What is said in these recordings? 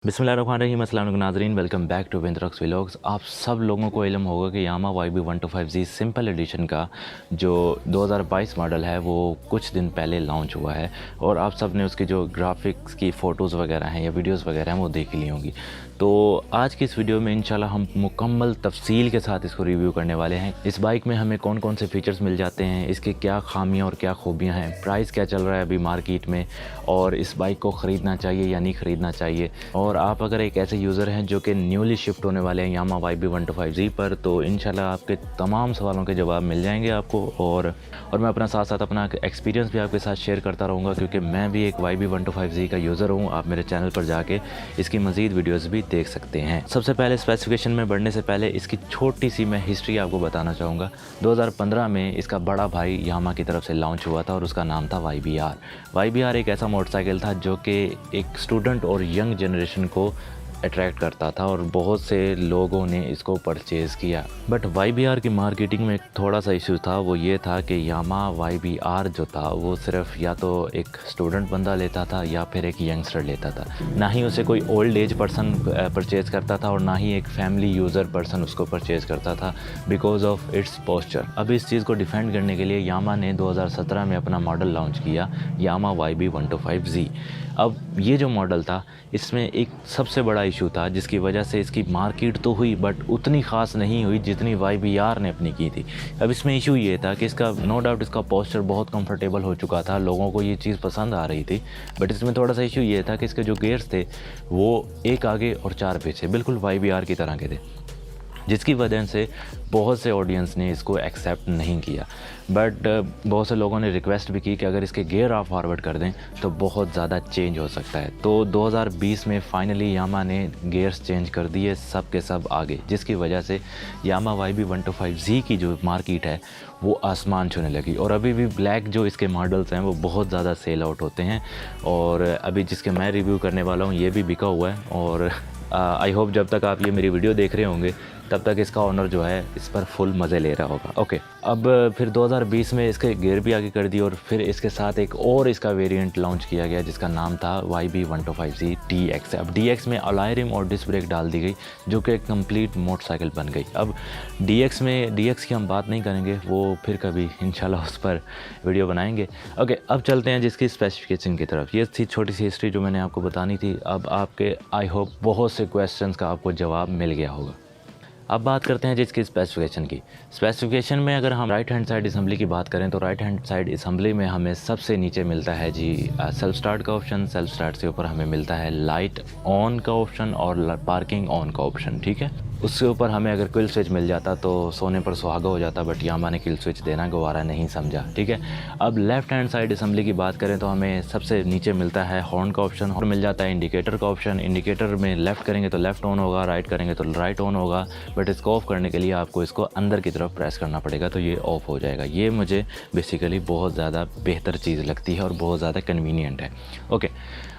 बिस्मिल्लाहिर्रहमानिर्रहीम, अस्सलाम वालेकुम नाज़रीन, वेलकम बैक टू विंद्रॉक्स व्लॉग्स। आप सब लोगों को इल्म होगा कि यामा YB125Z सिंपल एडिशन का जो 2022 मॉडल है वो कुछ दिन पहले लॉन्च हुआ है और आप सब ने उसकी जो ग्राफिक्स की फ़ोटोज़ वगैरह हैं या वीडियोज़ वगैरह हैं वो देख ली होंगी। तो आज की इस वीडियो में इंशाल्लाह हम मुकम्मल तफसील के साथ इसको रिव्यू करने वाले हैं। इस बाइक में हमें कौन कौन से फ़ीचर्स मिल जाते हैं, इसके क्या खामियां और क्या खूबियां हैं, प्राइस क्या चल रहा है अभी मार्केट में, और इस बाइक को ख़रीदना चाहिए या नहीं ख़रीदना चाहिए। और आप अगर एक ऐसे यूज़र हैं जो कि न्यूली शिफ्ट होने वाले हैं यामा YB125Z पर, तो इंशाल्लाह आपके तमाम सवालों के जवाब मिल जाएंगे आपको। और मैं अपना साथ साथ अपना एक्सपीरियंस भी आपके साथ शेयर करता रहूँगा, क्योंकि मैं भी एक YB125Z का यूज़र हूँ। आप मेरे चैनल पर जाके इसकी मज़ीद वीडियोज़ भी देख सकते हैं। सबसे पहले स्पेसिफिकेशन में बढ़ने से पहले इसकी छोटी सी मैं हिस्ट्री आपको बताना चाहूँगा। 2015 में इसका बड़ा भाई यामा की तरफ से लॉन्च हुआ था और उसका नाम था YBR एक ऐसा मोटरसाइकिल था जो कि एक स्टूडेंट और यंग जनरेशन को अट्रैक्ट करता था और बहुत से लोगों ने इसको परचेज़ किया। बट YBR की मार्केटिंग में एक थोड़ा सा इशू था, वो ये था कि यामा YBR जो था वो सिर्फ या तो एक स्टूडेंट बंदा लेता था या फिर एक यंगस्टर लेता था, ना ही उसे कोई ओल्ड एज पर्सन परचेज़ करता था और ना ही एक फैमिली यूज़र पर्सन उसको परचेज़ करता था बिकॉज ऑफ इट्स पोस्चर। अब इस चीज़ को डिफेंड करने के लिए यामा ने 2017 में अपना मॉडल लॉन्च किया, यामा YB125Z। अब ये जो मॉडल था इसमें एक सबसे बड़ा इशू था जिसकी वजह से इसकी मार्केट तो हुई बट उतनी ख़ास नहीं हुई जितनी YBR ने अपनी की थी। अब इसमें इशू ये था कि इसका नो डाउट इसका पोस्चर बहुत कंफर्टेबल हो चुका था, लोगों को ये चीज़ पसंद आ रही थी। बट इसमें थोड़ा सा इशू ये था कि इसके जो गेयर्स थे वो एक आगे और चार पीछे बिल्कुल YBR की तरह के थे, जिसकी वजह से बहुत से ऑडियंस ने इसको एक्सेप्ट नहीं किया। बट बहुत से लोगों ने रिक्वेस्ट भी की कि अगर इसके गियर आप फॉरवर्ड कर दें तो बहुत ज़्यादा चेंज हो सकता है। तो 2020 में फाइनली यामा ने गियर्स चेंज कर दिए सब के सब आगे, जिसकी वजह से यामा YB125Z की जो मार्केट है वो आसमान छूने लगी। और अभी भी ब्लैक जो इसके मॉडल्स हैं वो बहुत ज़्यादा सेल आउट होते हैं और अभी जिसके मैं रिव्यू करने वाला हूँ ये भी बिका हुआ है। और आई होप जब तक आप ये मेरी वीडियो देख रहे होंगे तब तक इसका ओनर जो है इस पर फुल मज़े ले रहा होगा। ओके, अब फिर 2020 में इसके गियर भी आगे कर दिए और फिर इसके साथ एक और इसका वेरिएंट लॉन्च किया गया जिसका नाम था YB125Z DX। अब DX में अलॉय रिम और डिस्क ब्रेक डाल दी गई जो कि एक कंप्लीट मोटरसाइकिल बन गई। अब DX की हम बात नहीं करेंगे, वो फिर कभी इंशाल्लाह उस पर वीडियो बनाएंगे। ओके, अब चलते हैं जिसकी स्पेसिफिकेशन की तरफ। ये थी छोटी सी हिस्ट्री जो मैंने आपको बतानी थी। अब आपके आई होप बहुत से क्वेश्चंस का आपको जवाब मिल गया होगा। अब बात करते हैं जिसकी स्पेसिफिकेशन की। स्पेसिफिकेशन में अगर हम राइट हैंड साइड असम्बली की बात करें तो राइट हैंड साइड असम्बली में हमें सबसे नीचे मिलता है जी सेल्फ स्टार्ट का ऑप्शन। सेल्फ स्टार्ट से ऊपर हमें मिलता है लाइट ऑन का ऑप्शन और पार्किंग ऑन का ऑप्शन, ठीक है। उसके ऊपर हमें अगर किल स्विच मिल जाता तो सोने पर सुहागा हो जाता, बट यामा ने किल स्विच देना गवारा नहीं समझा, ठीक है। अब लेफ्ट हैंड साइड असम्बली की बात करें तो हमें सबसे नीचे मिलता है हॉर्न का ऑप्शन और मिल जाता है इंडिकेटर का ऑप्शन। इंडिकेटर में लेफ़्ट करेंगे तो लेफ़्ट ऑन होगा, राइट करेंगे तो राइट ऑन होगा, बट इसको ऑफ़ करने के लिए आपको इसको अंदर की तरफ प्रेस करना पड़ेगा तो ये ऑफ़ हो जाएगा। ये मुझे बेसिकली बहुत ज़्यादा बेहतर चीज़ लगती है और बहुत ज़्यादा कन्वीनियंट है। ओके,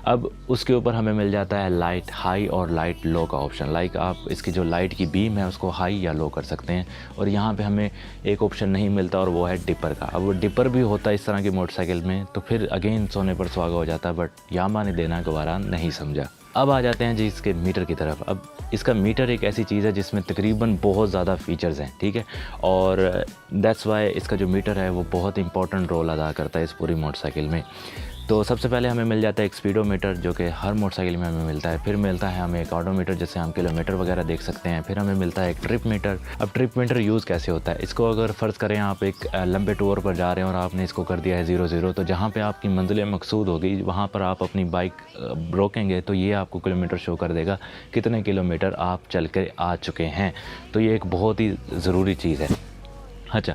अब उसके ऊपर हमें मिल जाता है लाइट हाई और लाइट लो का ऑप्शन। लाइक आप इसकी जो लाइट की बीम है उसको हाई या लो कर सकते हैं। और यहाँ पे हमें एक ऑप्शन नहीं मिलता और वो है डिपर का। अब वो डिपर भी होता है इस तरह की मोटरसाइकिल में तो फिर अगेन सोने पर सुहागा हो जाता, बट यामा ने देना गवारा नहीं समझा। अब आ जाते हैं जी इसके मीटर की तरफ। अब इसका मीटर एक ऐसी चीज़ है जिसमें तकरीबन बहुत ज़्यादा फीचर्स हैं, ठीक है, और दैट्स वाई इसका जो मीटर है वो बहुत इंपॉर्टेंट रोल अदा करता है इस पूरी मोटरसाइकिल में। तो सबसे पहले हमें मिल जाता है एक स्पीडोमीटर जो कि हर मोटरसाइकिल में हमें मिलता है। फिर मिलता है हमें एक ऑडोमीटर जिससे हम किलोमीटर वगैरह देख सकते हैं। फिर हमें मिलता है एक ट्रिप मीटर। अब ट्रिप मीटर यूज़ कैसे होता है, इसको अगर फ़र्ज़ करें आप एक लंबे टूर पर जा रहे हैं और आपने इसको कर दिया है 0-0, तो जहाँ पे आपकी मंजिल मकसूद होगी वहाँ पर आप अपनी बाइक रोकेंगे तो ये आपको किलोमीटर शो कर देगा कितने किलोमीटर आप चल कर आ चुके हैं। तो ये एक बहुत ही ज़रूरी चीज़ है। अच्छा,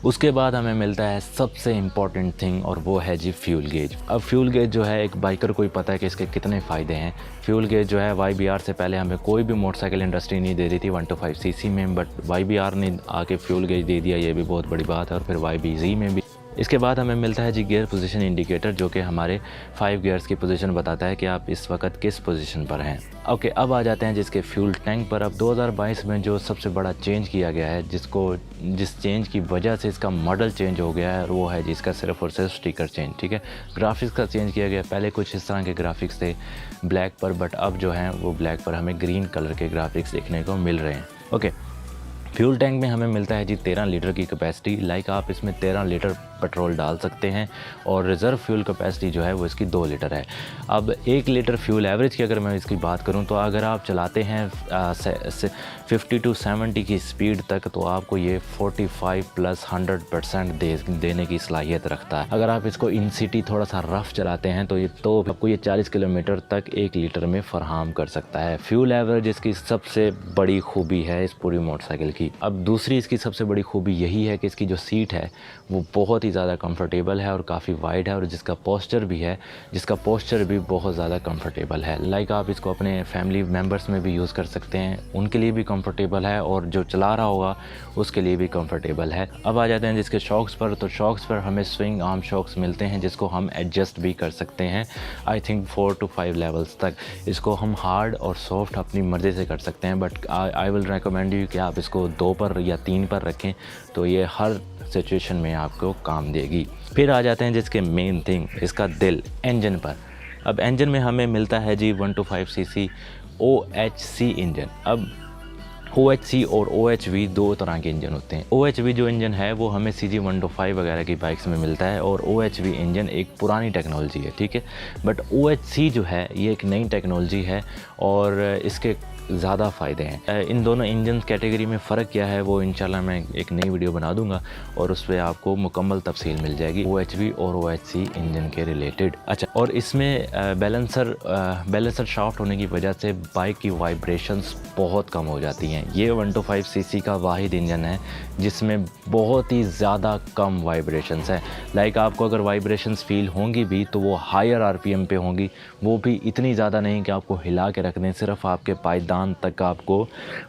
उसके बाद हमें मिलता है सबसे इम्पॉर्टेंट थिंग और वो है जी फ्यूल गेज। अब फ्यूल गेज जो है एक बाइकर को ही पता है कि इसके कितने फ़ायदे हैं। फ्यूल गेज जो है YBR से पहले हमें कोई भी मोटरसाइकिल इंडस्ट्री नहीं दे रही थी 125cc में, बट YBR ने आके फ्यूल गेज दे दिया, ये भी बहुत बड़ी बात है। और फिर YBZ में भी इसके बाद हमें मिलता है जी गियर पोजीशन इंडिकेटर, जो कि हमारे 5 गियर्स की पोजीशन बताता है कि आप इस वक्त किस पोजीशन पर हैं। ओके, अब आ जाते हैं जिसके फ्यूल टैंक पर। अब 2022 में जो सबसे बड़ा चेंज किया गया है, जिस चेंज की वजह से इसका मॉडल चेंज हो गया है, वो है जिसका सिर्फ और सिर्फ स्टिकर चेंज। ठीक है, ग्राफिक्स का चेंज किया गया। पहले कुछ इस तरह के ग्राफिक्स थे ब्लैक पर, बट अब जो हैं वो ब्लैक पर हमें ग्रीन कलर के ग्राफिक्स देखने को मिल रहे हैं। ओके, फ्यूल टैंक में हमें मिलता है जी 13 लीटर की कैपेसिटी। लाइक आप इसमें 13 लीटर पेट्रोल डाल सकते हैं और रिज़र्व फ्यूल कैपेसिटी जो है वो इसकी 2 लीटर है। अब 1 लीटर फ्यूल एवरेज की अगर मैं इसकी बात करूं तो अगर आप चलाते हैं 50 to 70 की स्पीड तक, तो आपको ये 45 + 100% देने की सलाहियत रखता है। अगर आप इसको इन सिटी थोड़ा सा रफ चलाते हैं तो आपको ये 40 किलोमीटर तक 1 लीटर में फराहम कर सकता है। फ्यूल एवरेज इसकी सबसे बड़ी खूबी है इस पूरी मोटरसाइकिल की। अब दूसरी इसकी सबसे बड़ी खूबी यही है कि इसकी जो सीट है वो बहुत ही ज़्यादा कंफर्टेबल है और काफ़ी वाइड है, और जिसका पोस्चर भी बहुत ज़्यादा कंफर्टेबल है। लाइक आप इसको अपने फैमिली मेम्बर्स में भी यूज़ कर सकते हैं, उनके लिए भी कंफर्टेबल है और जो चला रहा होगा उसके लिए भी कंफर्टेबल है। अब आ जाते हैं जिसके शॉक्स पर। तो शॉक्स पर हमें स्विंग आर्म शॉक्स मिलते हैं, जिसको हम एडजस्ट भी कर सकते हैं आई थिंक 4 to 5 लेवल्स तक। इसको हम हार्ड और सॉफ्ट अपनी मर्ज़ी से कर सकते हैं, but I will recommend you कि आप इसको 2 पर या 3 पर रखें, तो ये हर सिचुएशन में आपको काम देगी। फिर आ जाते हैं जिसके मेन थिंग, इसका दिल, इंजन पर। अब इंजन में हमें मिलता है जी 125 cc OHC इंजन। अब OHC और OHV 2 तरह के इंजन होते हैं। OHV जो इंजन है वो हमें CG 125 वगैरह की बाइक्स में मिलता है, और OHV इंजन एक पुरानी टेक्नोलॉजी है, ठीक है। बट OHC जो है ये एक नई टेक्नोलॉजी है और इसके ज़्यादा फ़ायदे हैं। इन दोनों इंजन कैटेगरी में फ़र्क क्या है वो इंशाल्लाह मैं एक नई वीडियो बना दूंगा और उस पर आपको मुकम्मल तफसील मिल जाएगी OHV और OHC इंजन के रिलेटेड। अच्छा, और इसमें बैलेंसर शाफ्ट होने की वजह से बाइक की वाइब्रेशंस बहुत कम हो जाती हैं। ये 125 cc का वाहिद इंजन है जिसमें बहुत ही ज़्यादा कम वाइब्रेशंस है। लाइक आपको अगर वाइब्रेशंस फील होंगी भी तो वो हायर RPM पे होंगी, वो भी इतनी ज़्यादा नहीं कि आपको हिला के रख दें, सिर्फ आपके पायदान तक आपको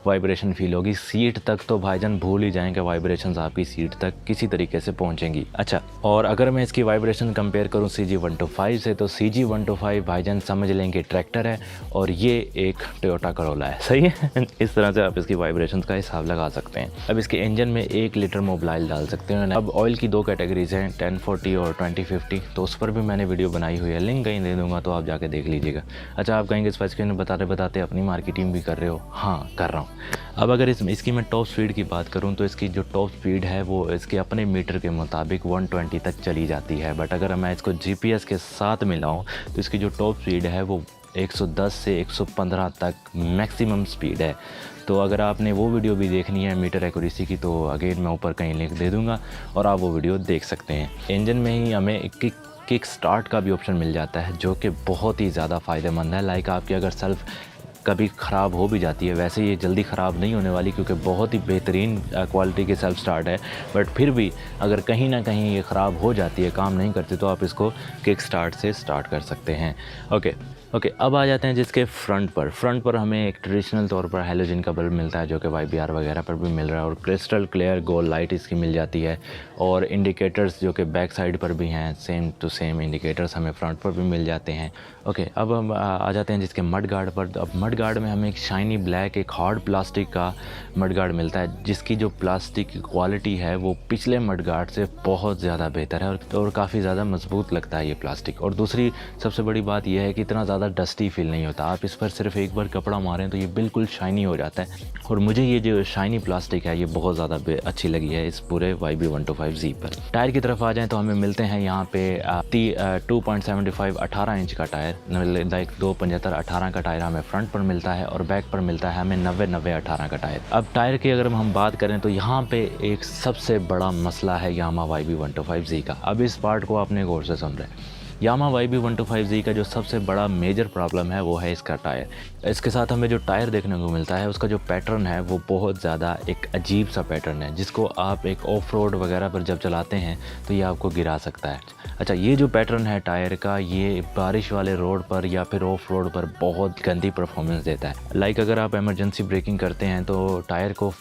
वाइब्रेशन फील होगी। सीट तक तो भाईजान भूल ही जाएं कि वाइब्रेशंस आपकी सीट तक किसी तरीके से पहुंचेंगी। अच्छा, और अगर मैं इसकी वाइब्रेशन कंपेयर करूं CG 125 से, तो CG 125 भाईजान समझ लें कि ट्रैक्टर है और ये एक टोयोटा करोला है, सही है। इस तरह से आप इसकी वाइब्रेशन का हिसाब लगा सकते हैं। अब इसके इंजन में 1 लीटर मोबिलाइल डाल सकते हैं। अब ऑयल की 2 कैटेगरीज हैं, 1040 और 2050, तो उस पर भी मैंने वीडियो बनाई हुई है, लिंक कहीं दे दूंगा तो आप जाके देख लीजिएगा। अच्छा, आप कहेंगे स्पाइस में बताते अपनी मार्केटिंग भी कर रहे हो। हाँ, कर रहा हूँ। अब अगर इसकी मैं टॉप स्पीड की बात करूँ तो इसकी जो टॉप स्पीड है वो इसके अपने मीटर के मुताबिक 120 तक चली जाती है, बट अगर मैं इसको GPS के साथ मिलाऊँ तो इसकी जो टॉप स्पीड है वो 110 से 115 तक मैक्सिमम स्पीड है। तो अगर आपने वो वीडियो भी देखनी है मीटर एक्यूरेसी की, तो अगेन मैं ऊपर कहीं लिंक दे दूँगा और आप वो वीडियो देख सकते हैं। इंजन में ही हमें किक स्टार्ट का भी ऑप्शन मिल जाता है, जो कि बहुत ही ज़्यादा फ़ायदेमंद है। लाइक आपकी अगर सेल्फ कभी ख़राब हो भी जाती है, वैसे ये जल्दी ख़राब नहीं होने वाली क्योंकि बहुत ही बेहतरीन क्वालिटी की सेल्फ स्टार्ट है, बट फिर भी अगर कहीं ना कहीं ये ख़राब हो जाती है, काम नहीं करती, तो आप इसको किक स्टार्ट से स्टार्ट कर सकते हैं। ओके, अब आ जाते हैं जिसके फ्रंट पर हमें एक ट्रेडिशनल तौर पर हैलोजन का बल्ब मिलता है, जो कि YBR वगैरह पर भी मिल रहा है, और क्रिस्टल क्लियर गोल्ड लाइट इसकी मिल जाती है, और इंडिकेटर्स जो कि बैक साइड पर भी हैं, सेम टू सेम इंडिकेटर्स हमें फ्रंट पर भी मिल जाते हैं। ओके, अब हम आ जाते हैं जिसके मड गार्ड पर। अब मड गार्ड में हमें एक शाइनी ब्लैक, एक हार्ड प्लास्टिक का मड गार्ड मिलता है, जिसकी जो प्लास्टिक की क्वालिटी है वो पिछले मड गार्ड से बहुत ज़्यादा बेहतर है और काफ़ी ज़्यादा मजबूत लगता है ये प्लास्टिक। और दूसरी सबसे बड़ी बात यह है कि इतना ज़्यादा डस्टी फील नहीं होता। आप इस पर सिर्फ एक बार कपड़ा मारें तो ये बिल्कुल शाइनी हो जाता है, और मुझे ये जो शाइनी प्लास्टिक है ये बहुत ज़्यादा अच्छी लगी है इस पूरे YB 125Z पर। टायर की तरफ आ जाएँ तो हमें मिलते हैं यहाँ पे 2.75 18 इंच का टायर, लाइक 2.75 18 का टायर हमें फ्रंट पर मिलता है, और बैक पर मिलता है हमें 90 18 का टायर। अब टायर की अगर हम बात करें तो यहाँ पे एक सबसे बड़ा मसला है यामा YB 125Z का। अब इस पार्ट को आपने गौर से सुन रहे हैं। यामा YB 125Z का जो सबसे बड़ा मेजर प्रॉब्लम है वो है इसका टायर। इसके साथ हमें जो टायर देखने को मिलता है उसका जो पैटर्न है वो बहुत ज़्यादा एक अजीब सा पैटर्न है, जिसको आप एक ऑफ रोड वगैरह पर जब चलाते हैं तो ये आपको गिरा सकता है। अच्छा, ये जो पैटर्न है टायर का, ये बारिश वाले रोड पर या फिर ऑफ रोड पर बहुत गंदी परफॉर्मेंस देता है। लाइक अगर आप इमरजेंसी ब्रेकिंग करते हैं तो टायर को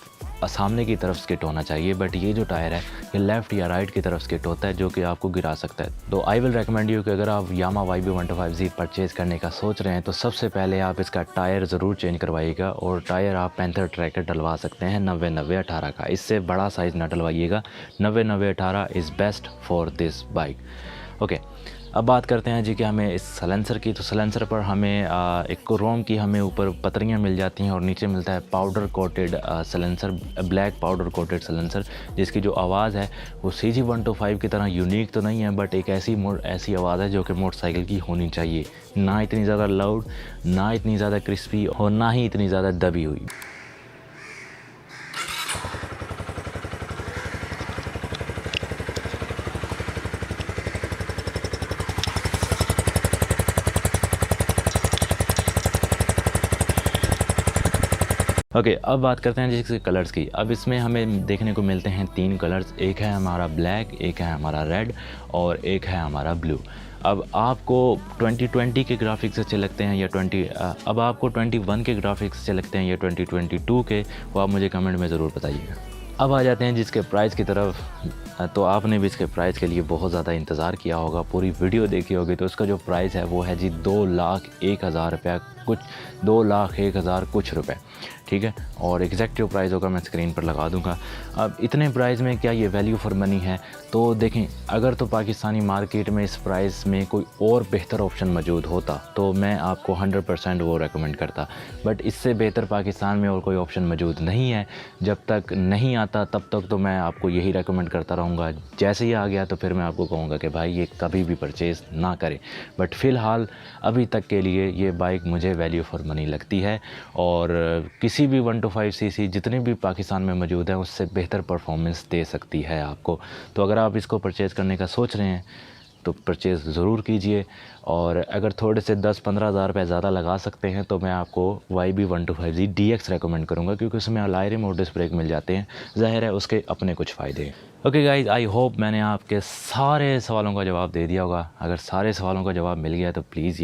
सामने की तरफ स्किट होना चाहिए, बट ये जो टायर है ये लेफ़्ट या राइट की तरफ स्किट होता है, जो कि आपको गिरा सकता है। तो आई विल रिकमेंड यू कि अगर आप यामा YB125Z परचेज़ करने का सोच रहे हैं तो सबसे पहले आप इसका टायर ज़रूर चेंज करवाइएगा, और टायर आप पैंथर ट्रैक डलवा सकते हैं 90-90-18 का, इससे बड़ा साइज़ ना डलवाइएगा। 90-90-18 is best for this bike. Okay, अब बात करते हैं जी कि हमें इस सलेंसर की। तो सलेंसर पर हमें एक क्रोम की हमें ऊपर पतरियाँ मिल जाती हैं और नीचे मिलता है powder coated silencer, black powder coated silencer, जिसकी जो आवाज़ है वो CG125 की तरह यूनिक तो नहीं है, बट एक ऐसी आवाज़ है जो कि मोटरसाइकिल की होनी चाहिए, ना इतनी ज़्यादा लाउड, ना इतनी ज़्यादा क्रिस्पी, और ना ही इतनी ज़्यादा दबी हुई। ओके, अब बात करते हैं जिसके कलर्स की। अब इसमें हमें देखने को मिलते हैं 3 कलर्स, एक है हमारा ब्लैक, एक है हमारा रेड और एक है हमारा ब्लू। अब आपको 2020 के ग्राफिक्स अच्छे लगते हैं या अब आपको 21 के ग्राफिक्स अच्छे लगते हैं या 2022 के, वो आप मुझे कमेंट में ज़रूर बताइएगा। अब आ जाते हैं जिसके प्राइस की तरफ। तो आपने भी इसके प्राइस के लिए बहुत ज़्यादा इंतज़ार किया होगा, पूरी वीडियो देखी होगी। तो इसका जो प्राइस है वो है जी 2,01,000 रुपया, कुछ 2,01,000 कुछ रुपए, ठीक है। और एग्जैक्ट जो प्राइस होगा मैं स्क्रीन पर लगा दूंगा। अब इतने प्राइस में क्या ये वैल्यू फॉर मनी है? तो देखें, अगर तो पाकिस्तानी मार्केट में इस प्राइस में कोई और बेहतर ऑप्शन मौजूद होता तो मैं आपको 100% वो रेकमेंड करता, बट इससे बेहतर पाकिस्तान में और कोई ऑप्शन मौजूद नहीं है। जब तक नहीं आता तब तक तो मैं आपको यही रेकमेंड करता रहूँगा। जैसे ही आ गया तो फिर मैं आपको कहूँगा कि भाई ये कभी भी परचेज़ ना करें, बट फ़िलहाल अभी तक के लिए ये बाइक मुझे वैल्यू फॉर मनी लगती है, और किसी भी 125cc जितने भी पाकिस्तान में मौजूद हैं उससे बेहतर परफॉर्मेंस दे सकती है आपको। तो अगर आप इसको परचेज़ करने का सोच रहे हैं तो परचेज़ ज़रूर कीजिए, और अगर थोड़े से 10-15 हज़ार रुपये ज़्यादा लगा सकते हैं तो मैं आपको YB125Z DX रेकमेंड करूँगा, क्योंकि उसमें अलायरम और डिस्क ब्रेक मिल जाते हैं। ज़ाहिर है उसके अपने कुछ फ़ायदे हैं। ओके गाइज़, आई होप मैंने आपके सारे सवालों का जवाब दे दिया होगा। अगर सारे सवालों का जवाब मिल गया तो प्लीज़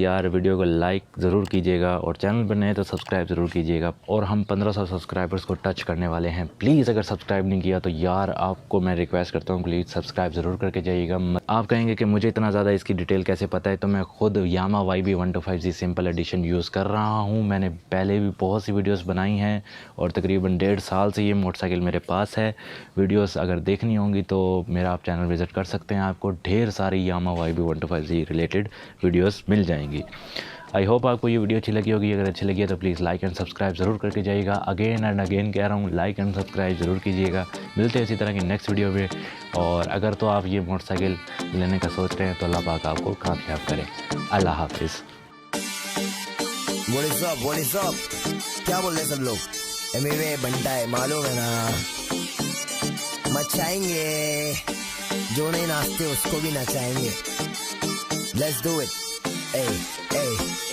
यार वीडियो को लाइक ज़रूर कीजिएगा, और चैनल पर नए तो सब्सक्राइब ज़रूर कीजिएगा। और हम 1500 सब्सक्राइबर्स को टच करने वाले हैं। प्लीज़ अगर सब्सक्राइब नहीं किया तो यार आपको मैं रिक्वेस्ट करता हूँ, प्लीज़ सब्सक्राइब ज़रूर करके जाइएगा। आप कहेंगे कि मुझे इतना ज़्यादा इसकी डिटेल कैसे पता है, तो मैं खुद यामा YB125Z सिंपल एडिशन यूज़ कर रहा हूँ। मैंने पहले भी बहुत सी वीडियोस बनाई हैं, और तकरीबन 1.5 साल से ये मोटरसाइकिल मेरे पास है। वीडियोस अगर देखनी होंगी तो मेरा आप चैनल विज़िट कर सकते हैं, आपको ढेर सारी यामा YB125Z रिलेटेड वीडियोस मिल जाएंगी। आई होप आपको ये वीडियो अच्छी लगी होगी। अगर अच्छी लगी है तो प्लीज़ लाइक एंड सब्सक्राइब ज़रूर करके जाइएगा। अगेन एंड अगेन कह रहा हूँ, लाइक एंड सब्सक्राइब ज़रूर कीजिएगा। मिलते हैं इसी तरह की नेक्स्ट वीडियो में। और अगर तो आप ये मोटरसाइकिल लेने का सोच रहे हैं तो अल्लाह पाक आपको कामयाब करे। अल्लाह हाफिज़। What is up? क्या बोल रहे सब लोग? एमवे बनता है, मालूम है ना, मचाएंगे, जो नहीं नाचते उसको भी नचाएंगे। Let's do it. Hey, hey.